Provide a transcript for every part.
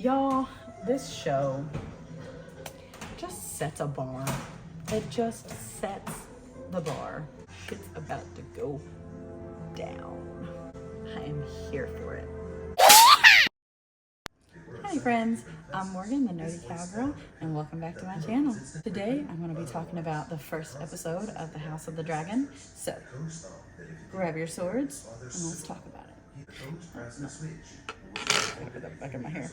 Y'all, this show just sets a bar. It just sets the bar. It's about to go down. I am here for it. Hi friends, I'm Morgan, the Nerdy Cowgirl, and welcome back to my channel. Today I'm going to be talking about the first episode of The House of the Dragon. So, grab your swords and let's talk about it. I'm gonna put that back in my hair.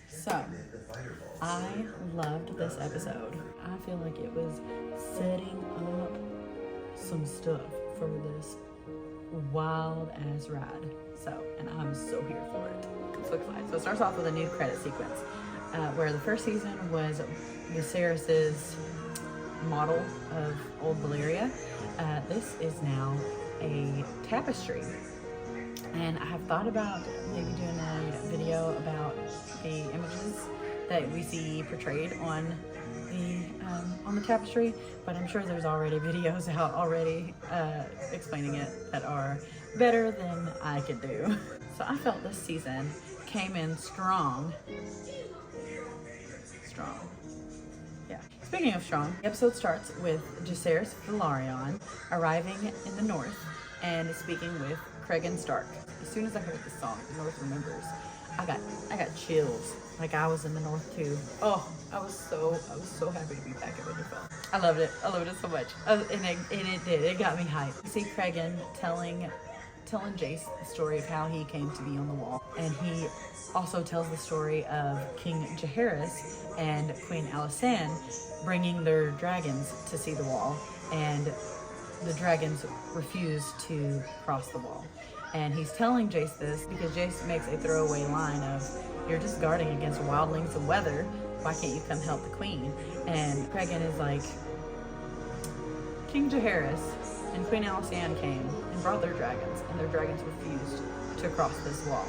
So, I loved this episode. I feel like it was setting up some stuff for this wild ass ride. So, and I'm so here for it. I'm so excited. So it starts off with a new credit sequence where the first season was Viserys's model of old Valyria. This is now a tapestry. And I have thought about maybe doing a video about the images that we see portrayed on the tapestry, but I'm sure there's already videos out already explaining it that are better than I could do. So I felt this season came in strong. Yeah. Speaking of strong, the episode starts with Jacaerys Velaryon arriving in the north and speaking with Cregan Stark. As soon as I heard this song, North Remembers, I got chills. Like I was in the north too. Oh, I was so happy to be back at Winterfell. I loved it so much. And it did. It got me hyped. You see Cregan telling Jace the story of how he came to be on the wall, and he also tells the story of King Jaehaerys and Queen Alysanne bringing their dragons to see the wall, and the dragons refuse to cross the wall. And he's telling Jace this because Jace makes a throwaway line of, "You're just guarding against wildlings and weather. Why can't you come help the queen?" And Cregan is like, King Jaehaerys and Queen Alysanne came and brought their dragons, and their dragons refused to cross this wall.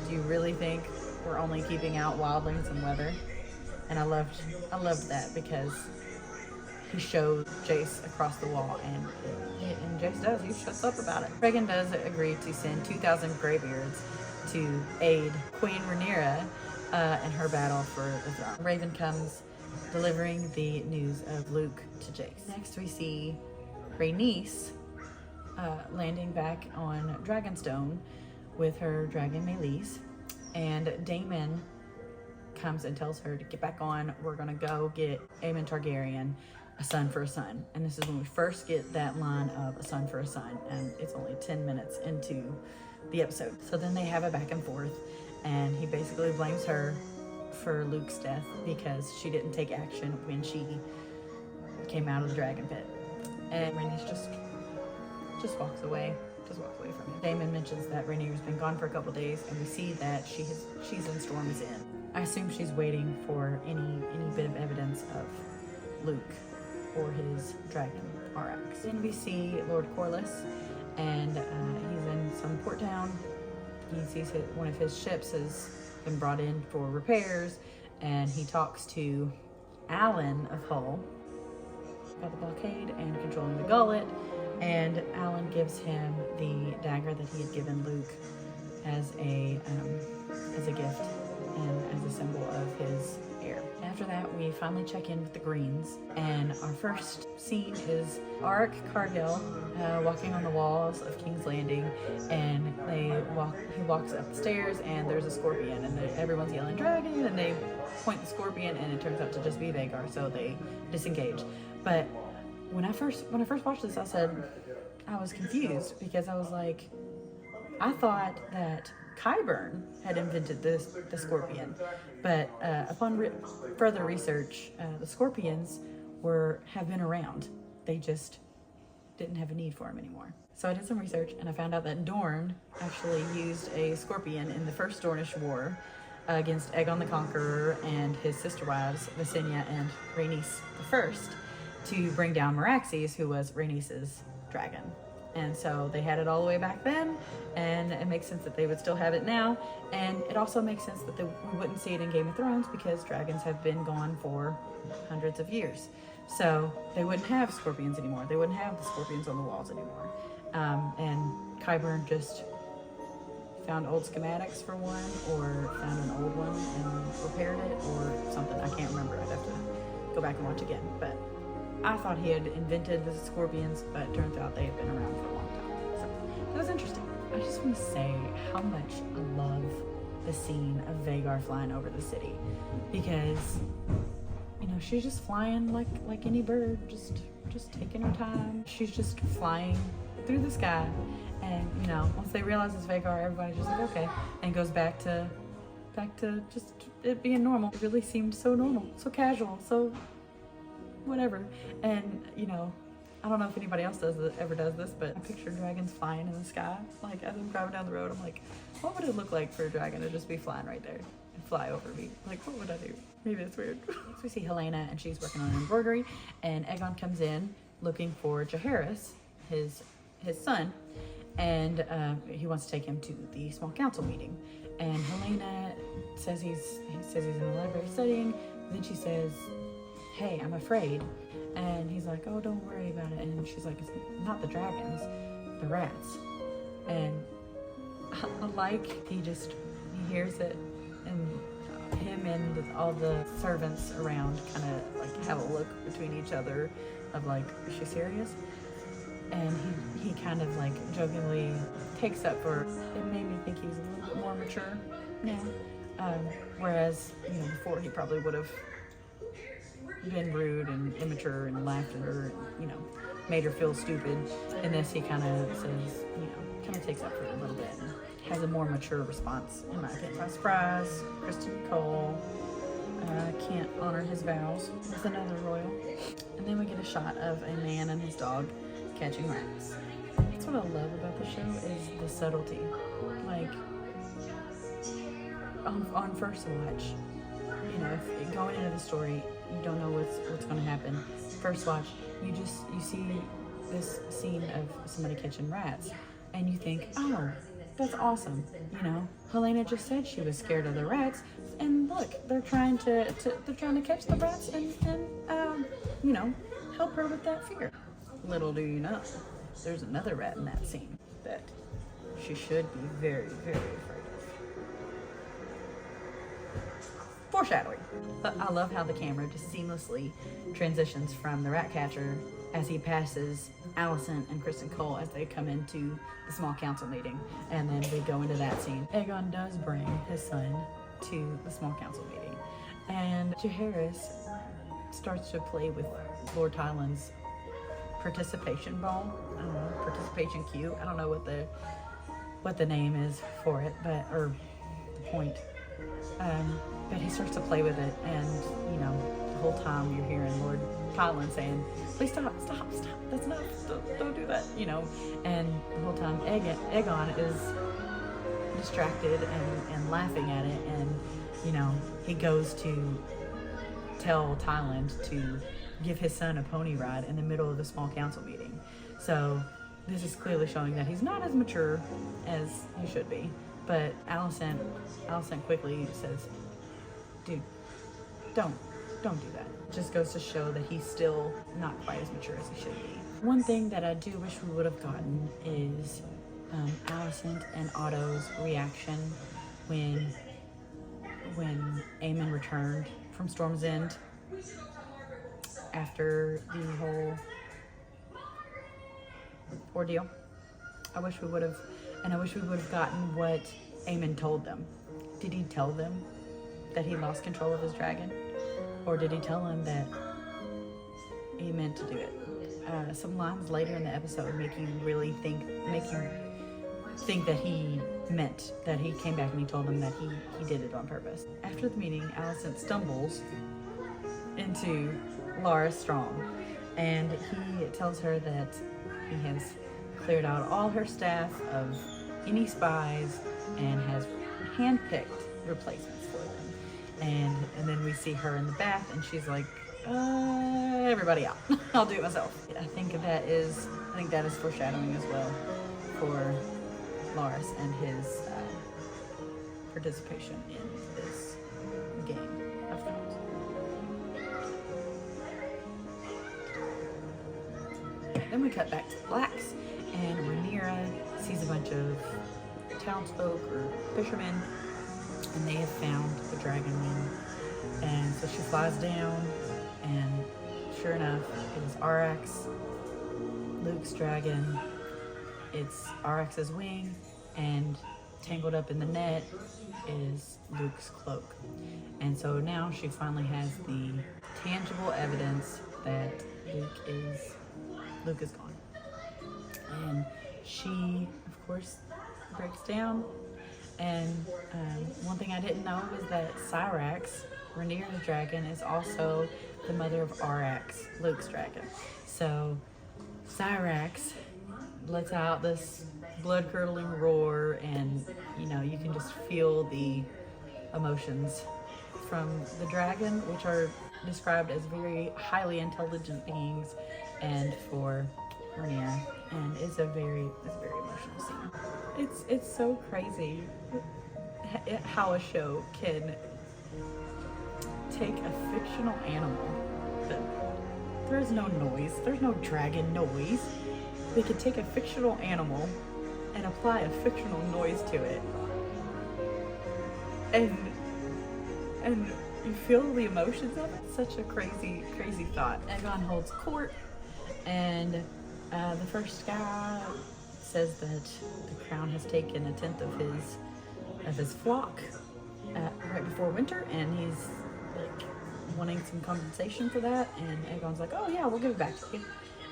Do you really think we're only keeping out wildlings and weather? And I loved that because he showed Jace across the wall, and Jace does. He shuts up about it. Cregan does agree to send 2,000 graybeards to aid Queen Rhaenyra in her battle for the throne. Raven comes delivering the news of Luke to Jace. Next we see Rhaenys landing back on Dragonstone with her dragon Meleys, and Daemon comes and tells her to get back on. We're gonna go get Aemon Targaryen a son for a son. And this is when we first get that line of a son for a son, and it's only 10 minutes into the episode. So then they have a back and forth, and he basically blames her for Luke's death because she didn't take action when she came out of the dragon pit. And Rhaenys just walks away from it. Daemon mentions that Rhaenyra's been gone for a couple days, and we see that she's in Storm's Inn. I assume she's waiting for any bit of evidence of Luke or his dragon RX. Then we see Lord Corlys, and he's in some port town. He sees one of his ships has been brought in for repairs, and he talks to Alan of Hull about the blockade and controlling the gullet, and Alan gives him the dagger that he had given Luke as a gift and as a symbol of his heir. After that, we finally check in with the Greens, and our first scene is Arik Cargill walking on the walls of King's Landing, and he walks up the stairs, and there's a scorpion, and everyone's yelling dragon, and they point the scorpion, and it turns out to just be Vhagar, so they disengage. But when I first watched this, I was confused because I was like, I thought that Qyburn had invented the scorpion, but upon further research, the scorpions have been around. They just didn't have a need for them anymore. So I did some research, and I found out that Dorne actually used a scorpion in the First Dornish War against Aegon the Conqueror and his sister wives, Visenya and Rhaenys I, to bring down Meraxes, who was Rhaenys' dragon. And so they had it all the way back then, and it makes sense that they would still have it now. And it also makes sense that we wouldn't see it in Game of Thrones because dragons have been gone for hundreds of years. So they wouldn't have scorpions anymore. They wouldn't have the scorpions on the walls anymore. And Qyburn just found old schematics for one, or found an old one and repaired it, or something. I can't remember. I'd have to go back and watch again. But I thought he had invented the scorpions, but it turns out they had been around for a long time. So that was interesting. I just want to say how much I love the scene of Vhagar flying over the city, because she's just flying like any bird, just taking her time. She's just flying through the sky, and once they realize it's Vhagar, everybody's just like, okay, and goes back to just it being normal. It really seemed so normal, so casual, so whatever. And I don't know if anybody else ever does this, but I picture dragons flying in the sky. Like, as I'm driving down the road, I'm like, what would it look like for a dragon to just be flying right there and fly over me? Like, what would I do? Maybe it's weird. So we see Helena, and she's working on embroidery, and Aegon comes in looking for Jaehaerys, his son, and he wants to take him to the small council meeting. And Helena says he's in the library studying. Then she says, hey, I'm afraid. And he's like, oh, don't worry about it. And she's like, it's not the dragons, the rats. And I like, he hears it, and him and all the servants around kind of like have a look between each other of like, is she serious? And he kind of like jokingly takes up for, it made me think he was a little bit more mature now. Whereas, before he probably would have been rude and immature and laughed at her, made her feel stupid. In this, he kind of says, kind of takes up for it a little bit and has a more mature response, in my opinion. Surprise, Kristen Cole can't honor his vows with another royal. And then we get a shot of a man and his dog catching rats. That's what I love about the show, is the subtlety. Like, on first watch, if going into the story, you don't know what's going to happen. First watch, you see this scene of somebody catching rats, and you think, oh, that's awesome. Helena just said she was scared of the rats, and look, they're trying to catch the rats and help her with that fear. Little do you know, there's another rat in that scene that she should be very, very afraid of. Foreshadowing. But I love how the camera just seamlessly transitions from the rat catcher as he passes Allison and Kristen Cole as they come into the small council meeting, and then we go into that scene. Aegon does bring his son to the small council meeting, and Jaehaerys starts to play with Lord Tywin's participation ball. I don't know, participation cue. I don't know what the name is for it, or the point. But he starts to play with it, and the whole time you're hearing Lord Tywin saying, please stop, that's enough, don't do that, and the whole time Aegon is distracted and laughing at it, and he goes to tell Tywin to give his son a pony ride in the middle of the small council meeting. So this is clearly showing that he's not as mature as he should be. But Allison quickly says, dude, don't do that. It just goes to show that he's still not quite as mature as he should be. One thing that I do wish we would have gotten is Alicent and Otto's reaction when Aemon returned from Storm's End after the whole ordeal. I wish we would have gotten what Aemon told them. Did he tell them that he lost control of his dragon? Or did he tell them that he meant to do it? Some lines later in the episode make you think that he meant, that he came back and he told them that he did it on purpose. After the meeting, Alicent stumbles into Larys Strong, and he tells her that he has cleared out all her staff of any spies and has handpicked replacements for them. And then we see her in the bath, and she's like, everybody out. I'll do it myself. I think that is foreshadowing as well for Larys and his participation in this game of thrones. then we cut back to the blacks, and Rhaenyra sees a bunch of townsfolk or fishermen, and they have found the dragon wing. And so she flies down, and sure enough, it is Arrax, Luke's dragon. It's Arrax's wing, and tangled up in the net is Luke's cloak. And so now she finally has the tangible evidence that Luke is gone. And she, of course, breaks down. And one thing I didn't know was that Syrax, Rhaenyra's dragon, is also the mother of Arrax, Luke's dragon. So Syrax lets out this blood-curdling roar, and you can just feel the emotions from the dragon, which are described as very highly intelligent beings, and for Rhaenyra, and it's a very emotional scene. It's so crazy how a show can take a fictional animal that there's no noise, there's no dragon noise. They could take a fictional animal and apply a fictional noise to it, and you feel the emotions of it. Such a crazy thought. Aegon holds court, and the first guy says that the crown has taken a tenth of his flock right before winter, and he's like wanting some compensation for that. And Aegon's like, "Oh yeah, we'll give it back to you."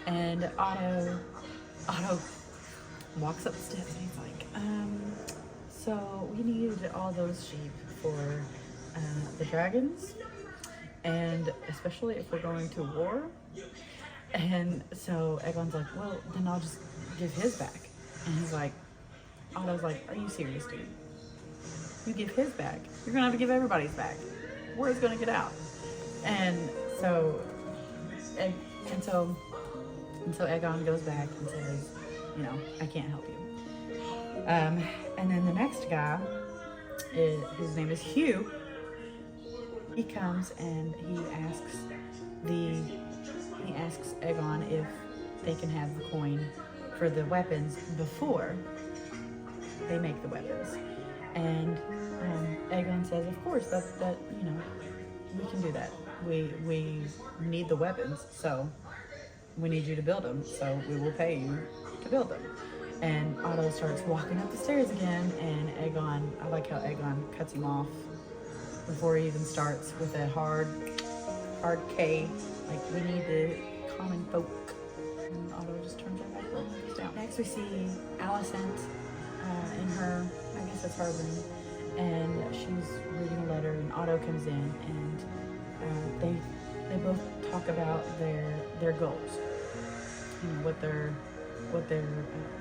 And Otto walks up the steps, and he's like, "So we need all those sheep for the dragons, and especially if we're going to war." And so Aegon's like, "Well, then I'll just give his back." And he's like, Otto's like, "Are you serious, dude? You give his back, you're gonna have to give everybody's back. Word's gonna get out." And so Aegon goes back and says, "I can't help you." And then the next guy, his name is Hugh. He comes and he asks Aegon if they can have the coin for the weapons before they make the weapons. And Aegon says, "Of course, that we can do that. We need the weapons, so we need you to build them, so we will pay you to build them." And Otto starts walking up the stairs again, and I like how Aegon cuts him off before he even starts with a hard K, like, "We need the common folk." And Otto just turns right back around and goes down. Next we see Alicent in her, I guess it's her room, and she's reading a letter, and Otto comes in, and they both talk about their goals, what they're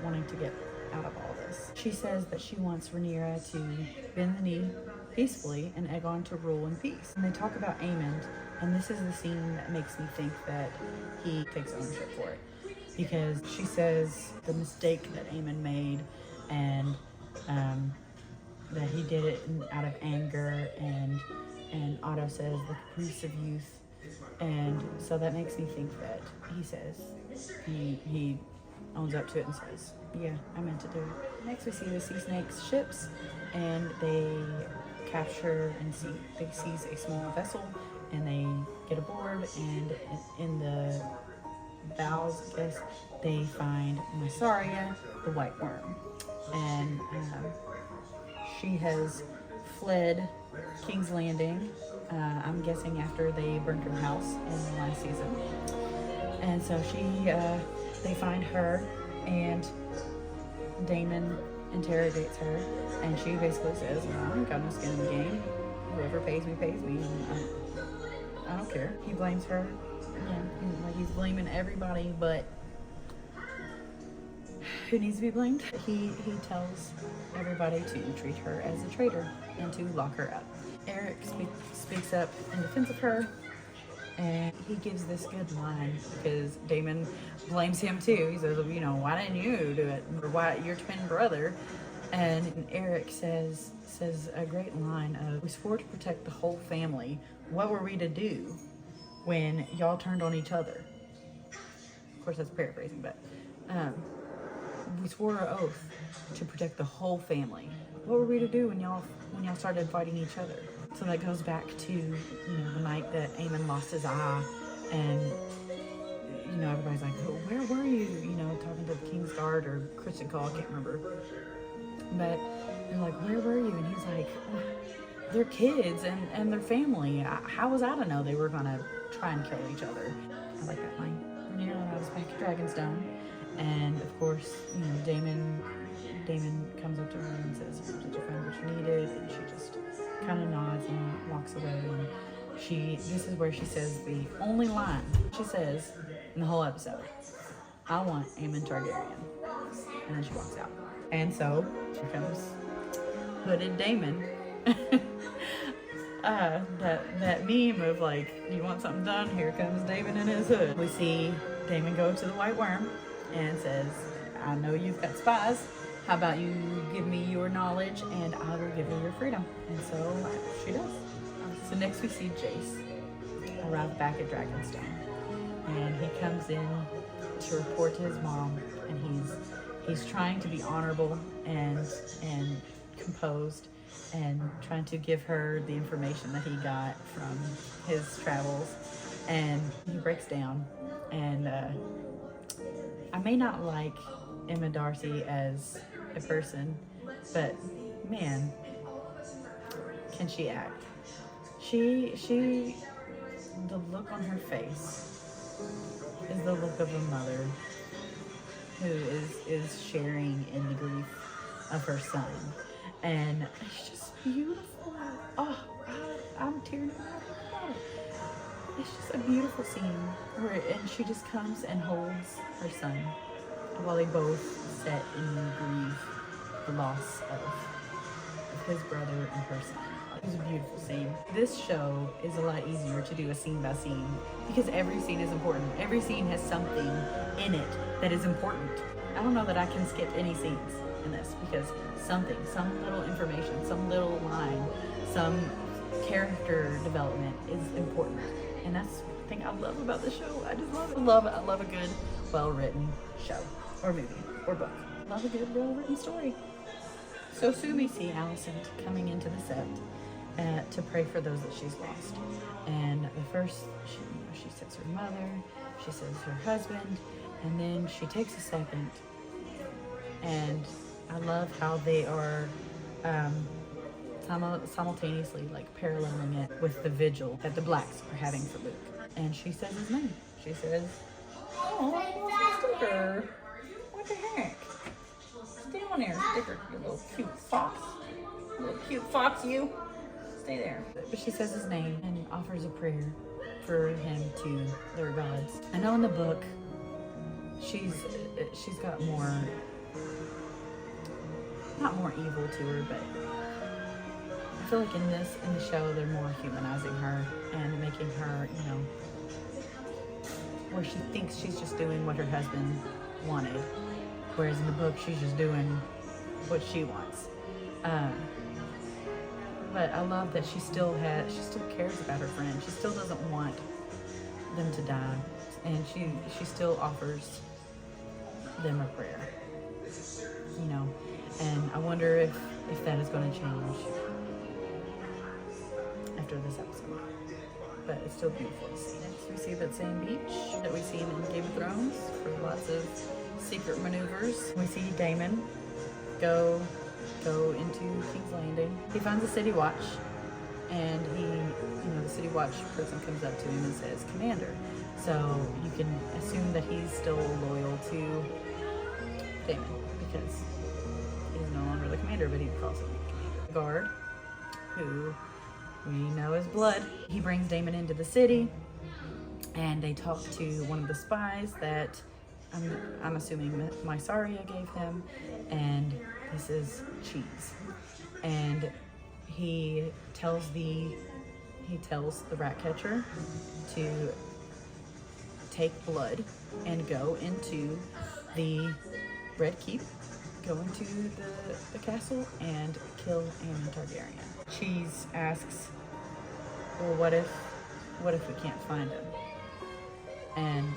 wanting to get out of all this. She says that she wants Rhaenyra to bend the knee peacefully and Aegon to rule in peace. And they talk about Aemond, and this is the scene that makes me think that he takes ownership for it, because she says the mistake that Aemond made, and that he did it out of anger, and Otto says the caprice of youth. And so that makes me think that he says, he owns up to it and says, "Yeah, I meant to do it." Next we see the sea snakes ships, and they capture and they seize a small vessel, and they get aboard, and in the bows, I guess, they find Mysaria, the white worm. And she has fled King's Landing, I'm guessing after they burned her house in the last season. And so they find her, and Daemon interrogates her, and she basically says, "I ain't got no skin in the game. Whoever pays me, and I don't care." He blames her. Yeah, he's blaming everybody, but who needs to be blamed? He tells everybody to treat her as a traitor and to lock her up. Eric speaks up in defense of her, and he gives this good line, because Daemon blames him too. He says, "Why didn't you do it? Or why, your twin brother?" And Eric says a great line of, "We swore to protect the whole family. What were we to do when y'all turned on each other?" course that's paraphrasing, but we swore an oath to protect the whole family. What were we to do when y'all started fighting each other? So that goes back to, the night that Aemon lost his eye, and everybody's like, oh, where were you? Talking to the King's Guard or Christian Call, I can't remember. But they're like, where were you? And he's like, they're kids and their family. How was I to know they were gonna try and kill each other? I like that line. Rhaenyra arrives back at Dragonstone, and of course, Daemon comes up to her and says, did you find what you needed? And she just kind of nods and walks away. And this is where she says the only line she says in the whole episode: I want Aemon Targaryen. And then she walks out. And so here comes hooded Daemon. That meme of like, you want something done, here comes Daemon in his hood. We see Daemon go to the White Worm and says, I know you've got spies. How about you give me your knowledge and I will give you your freedom? And so she does. So next we see Jace arrive back at Dragonstone, and he comes in to report to his mom, and he's trying to be honorable and composed, and trying to give her the information that he got from his travels. And he breaks down, and I may not like Emma Darcy as a person, but man, can she act. The look on her face is the look of a mother who is sharing in the grief of her son. And it's just beautiful. Oh, I'm tearing up about it. It's just a beautiful scene and she just comes and holds her son while they both sit and grieve the loss of his brother and her son. It was a beautiful scene. This show is a lot easier to do a scene by scene because every scene is important. Every scene has something in it that is important. I don't know that I can skip any scenes in this because some little information, some little line, some character development is important. And that's the thing I love about the show. I just love it. I love a good, well-written show or movie or book. I love a good, well-written story. So soon we see Alicent coming into the set to pray for those that she's lost. And the first, she says her mother, she says her husband, and then she takes a second. And I love how they are simultaneously like paralleling it with the vigil that the Blacks are having for Luke. And she says his name. She says, "Oh, I lost my sticker. What the heck? Stay on there, sticker, you little cute fox. Little cute fox, you. Stay there." But she says his name and offers a prayer for him to their gods. I know in the book, she's got more, not more evil to her, but I feel like in the show, they're more humanizing her and making her, where she thinks she's just doing what her husband wanted. Whereas in the book, she's just doing what she wants. But I love that she still cares about her friend. She still doesn't want them to die. And she still offers them a prayer. And I wonder if that is going to change after this episode. But it's still beautiful to see. Next, we see that same beach that we've seen in Game of Thrones for lots of secret maneuvers. We see Daemon go into King's Landing. He finds a City Watch, and the City Watch person comes up to him and says, "Commander." So you can assume that he's still loyal to Daemon because he's no longer the commander, but he calls him the guard, who we know is blood. He brings Daemon into the city, and they talk to one of the spies that I'm assuming Mysaria gave him, and this is Cheese. And he tells the rat catcher to take blood and go into the Red Keep, go into the castle and kill Aemon Targaryen. Cheese asks, well, what if we can't find him? And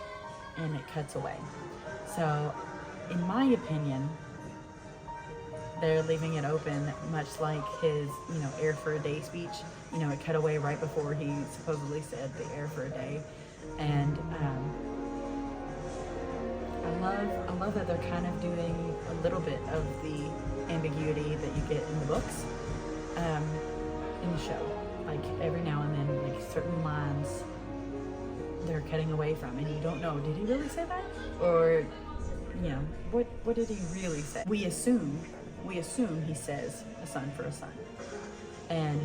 and it cuts away. So, in my opinion, they're leaving it open, much like his, air for a day speech. It cut away right before he supposedly said the air for a day. And I love that they're kind of doing a little bit of the ambiguity that you get in the books, in the show. Like every now and then, like certain lines they're cutting away from, and you don't know, did he really say that? Or, what did he really say? We assume he says a son for a son. And,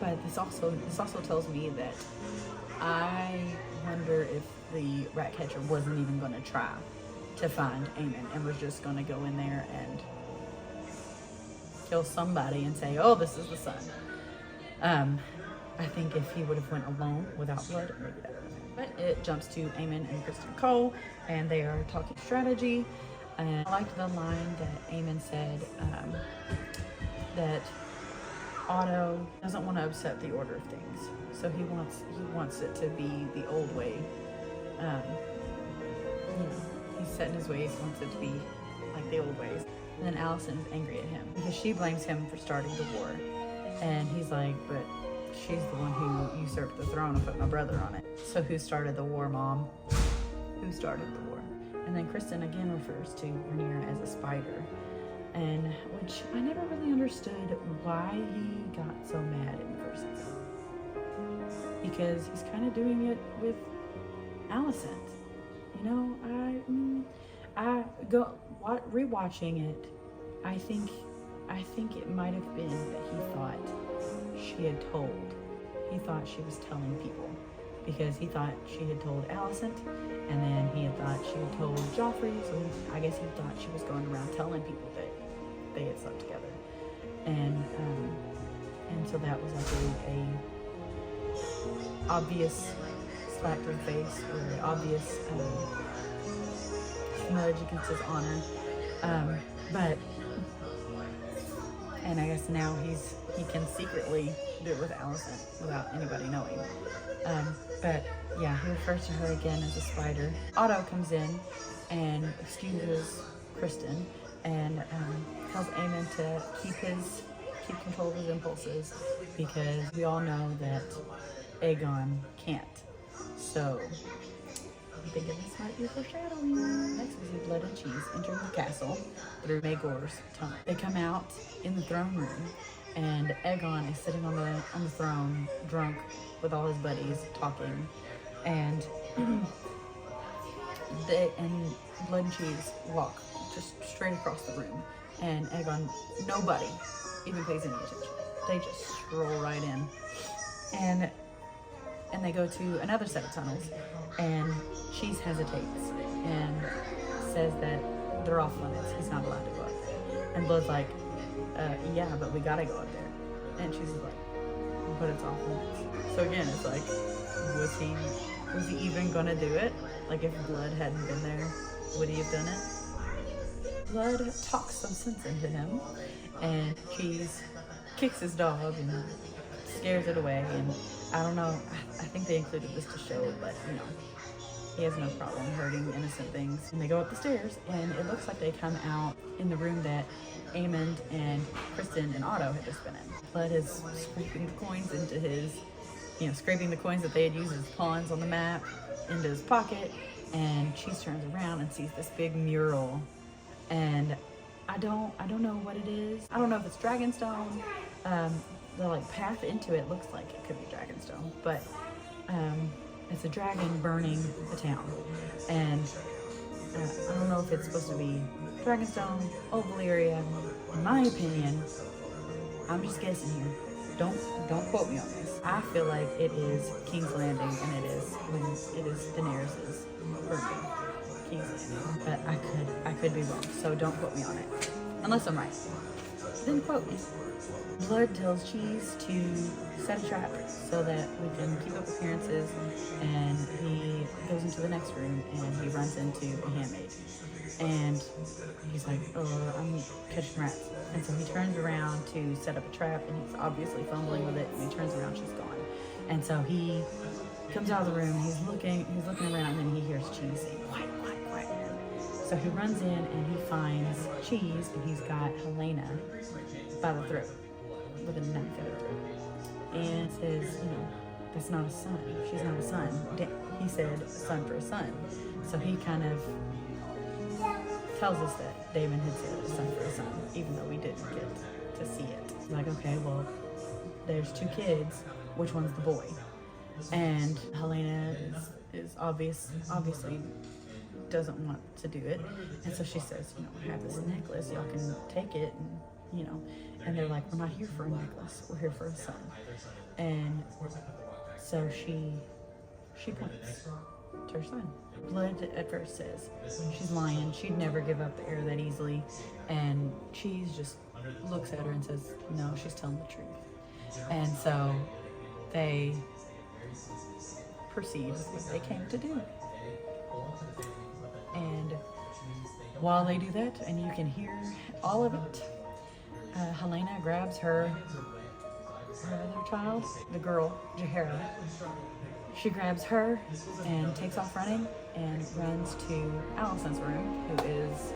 but this also tells me that I wonder if the rat catcher wasn't even going to try to find Aemon and was just going to go in there and kill somebody and say, oh, this is the son. I think if he would have went alone without blood, maybe that would have been. But it jumps to Aemon and Kristen Cole, and they are talking strategy. And I liked the line that Aemon said, that Otto doesn't want to upset the order of things, so he wants it to be the old way. He's set in his ways, wants it to be like the old ways. And then Allison is angry at him because she blames him for starting the war, and he's like, but she's the one who usurped the throne and put my brother on it. So who started the war, Mom? Who started the war? And then Kristen again refers to Rhaenyra as a spider, and which I never really understood why he got so mad in the first season. Because he's kind of doing it with Alicent. I go rewatching it. I think it might have been that he thought she had told. He thought she was telling people, because he thought she had told Alicent, and then he had thought she had told Joffrey, so I guess he thought she was going around telling people that they had slept together. And so that was like a obvious slap to the face, or an obvious smudge against his honor. And I guess now he can secretly do it with Alicent without anybody knowing. But yeah, he refers to her again as a spider. Otto comes in and excuses Kristen and tells Aemon to keep control of his impulses, because we all know that Aegon can't. So I'm thinking this might be foreshadowing. Next we see Blood and Cheese entering the castle through Maegor's tunnel. They come out in the throne room, and Aegon is sitting on the throne, drunk with all his buddies, talking, and Blood and Cheese walk just straight across the room, and Aegon, nobody even pays any attention. They just stroll right in, and they go to another set of tunnels, and Cheese hesitates and says that they're off limits. He's not allowed to go up there. And Blood's like, yeah, but we gotta go up there. And Cheese is like, but it's off limits. So again, it's like, was he even gonna do it? Like, if Blood hadn't been there, would he have done it? Blood talks some sense into him, and Cheese kicks his dog and scares it away. And I don't know, I think they included this to show it, but he has no problem hurting innocent things. And they go up the stairs, and it looks like they come out in the room that Aemon and Kristen and Otto had just been in. Blood is scraping the coins into his, scraping the coins that they had used as pawns on the map into his pocket, and Cheese turns around and sees this big mural, and I don't know what it is. I don't know if it's Dragonstone. The path into it looks like it could be Dragonstone, but it's a dragon burning the town, and I don't know if it's supposed to be Dragonstone, Old Valyria. In my opinion, I'm just guessing here. Don't quote me on this. I feel like it is King's Landing, and it is Daenerys's birthday, King's Landing. But I could be wrong, so don't quote me on it. Unless I'm right, then quote me. Blood tells Cheese to set a trap so that we can keep up appearances, and he goes into the next room and he runs into a handmaid, and he's like, oh, I'm catching rats. And so he turns around to set up a trap, and he's obviously fumbling with it, and he turns around, she's gone. And so he comes out of the room, he's looking around, and then he hears Cheese saying, quiet, quiet, quiet. So he runs in and he finds Cheese, and he's got Helena by the throat with a knife in her throat. And says, that's not a son. She's not a son. He said a son for a son. So he kind of tells us that Damon had said a son for a son, even though we didn't get to see it. Like, okay, well, there's 2 kids. Which one's the boy? And Helena is obviously doesn't want to do it. And so she says, I have this necklace. Y'all can take it. And, and they're like, we're not here for a necklace. We're here for a son. And so she points to her son. Blood at first says she's lying. She'd never give up the air that easily. And Cheese just looks at her and says, no, she's telling the truth. And so they proceed with what they came to do. And while they do that, and you can hear all of it, Helena grabs her other child, the girl, Jahara. She grabs her and takes off running and runs to Allison's room, who is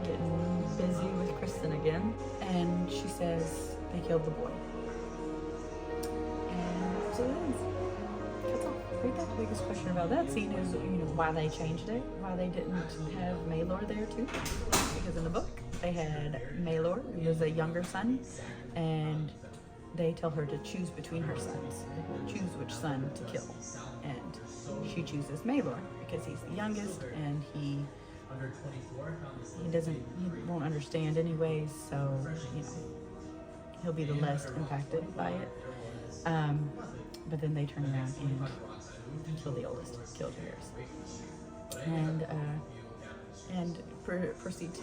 getting busy with Kristen again. And she says they killed the boy. And so it ends. That's all. I think the biggest question about that scene is, why they changed it, why they didn't have Maelor there too. Because in the book, they had Maelor, who was a younger son, and they tell her to choose between her sons, choose which son to kill. And she chooses Maelor because he's the youngest, and he won't understand anyways, so, he'll be the less impacted by it. But then they turn around and kill the oldest, kill Jaehaerys. And proceed to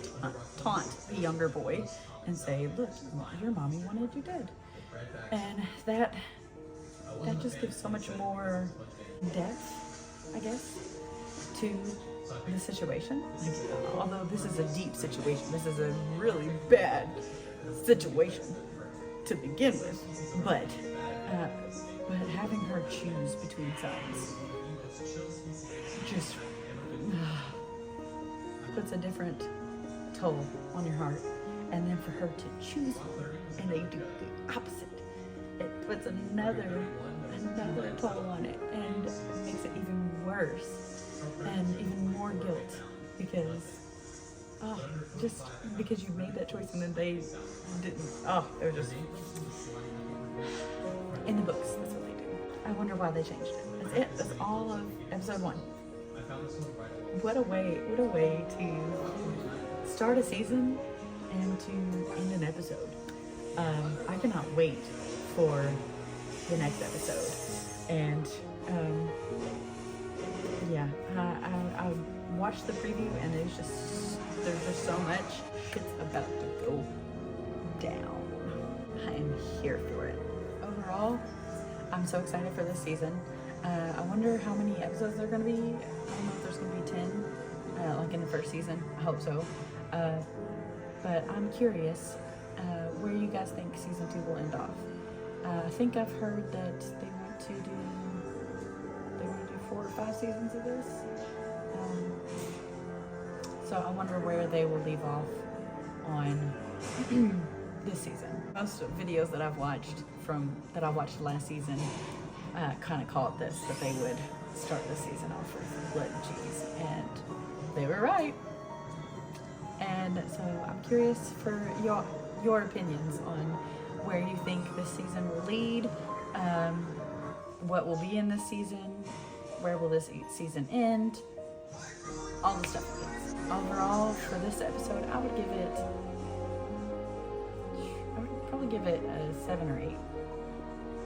taunt the younger boy and say, look, your mommy wanted you dead. And that just gives so much more depth, I guess, to the situation. Although this is a deep situation, this is a really bad situation to begin with, but having her choose between sons just puts a different toll on your heart. And then for her to choose and they do the opposite, it puts another toll on it and makes it even worse and even more guilt because just because you made that choice and then they didn't. They're just in the books. That's what they do. I wonder why they changed it. That's it. That's all of episode 1. What a way to start a season and to end an episode. I cannot wait for the next episode. And I watched the preview and there's just so much shit's about to go down. I am here for it. Overall, I'm so excited for this season. I wonder how many episodes there are going to be. I don't know if there's going to be 10, like in the first season. I hope so. But I'm curious where you guys think season 2 will end off. I think I've heard that they want to do 4 or 5 seasons of this. So I wonder where they will leave off on this season. Most videos that I've watched last season kind of called this, that they would start the season off with blood and cheese, and they were right. And so I'm curious for your opinions on where you think this season will lead, what will be in this season, where will this season end, all the stuff. Overall, for this episode, I would probably give it a 7 or 8.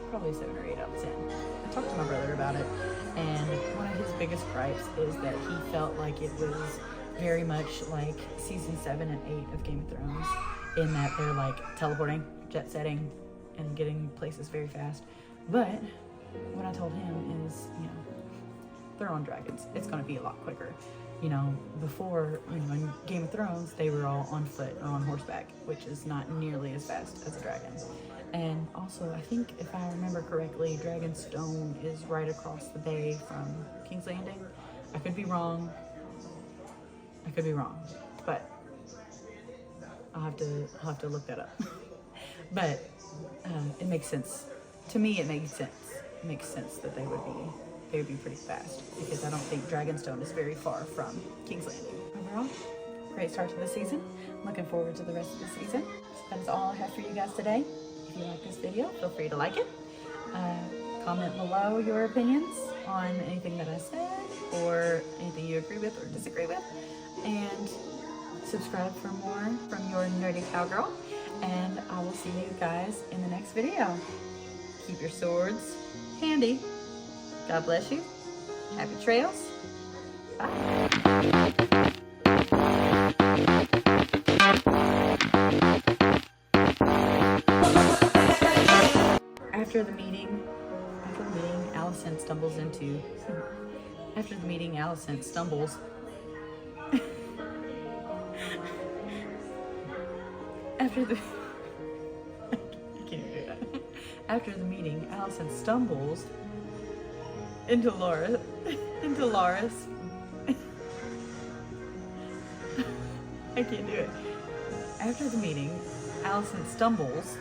Probably 7 or 8 out of 10. I talked to my brother about it, and one of his biggest gripes is that he felt like it was very much like season 7 and 8 of Game of Thrones, in that they're like teleporting, jet setting, and getting places very fast. But what I told him is, they're on dragons. It's going to be a lot quicker. You know, before, you know, in Game of Thrones, they were all on foot or on horseback, which is not nearly as fast as a dragon. And also, I think if I remember correctly, Dragonstone is right across the bay from King's Landing. I could be wrong. But I'll have to look that up. But it makes sense. To me, it makes sense. It makes sense that they would be pretty fast, because I don't think Dragonstone is very far from King's Landing. Overall, great start to the season. Looking forward to the rest of the season. So that is all I have for you guys today. If you like this video, feel free to like it. Comment below your opinions on anything that I said, or anything you agree with or disagree with. And subscribe for more from your nerdy cowgirl. And I will see you guys in the next video. Keep your swords handy. God bless you. Happy trails. Bye. After the meeting, Allison stumbles into. After the meeting, Allison stumbles. After the. I can't do that. After the meeting, Allison stumbles into Laura's. I can't do it. After the meeting, Allison stumbles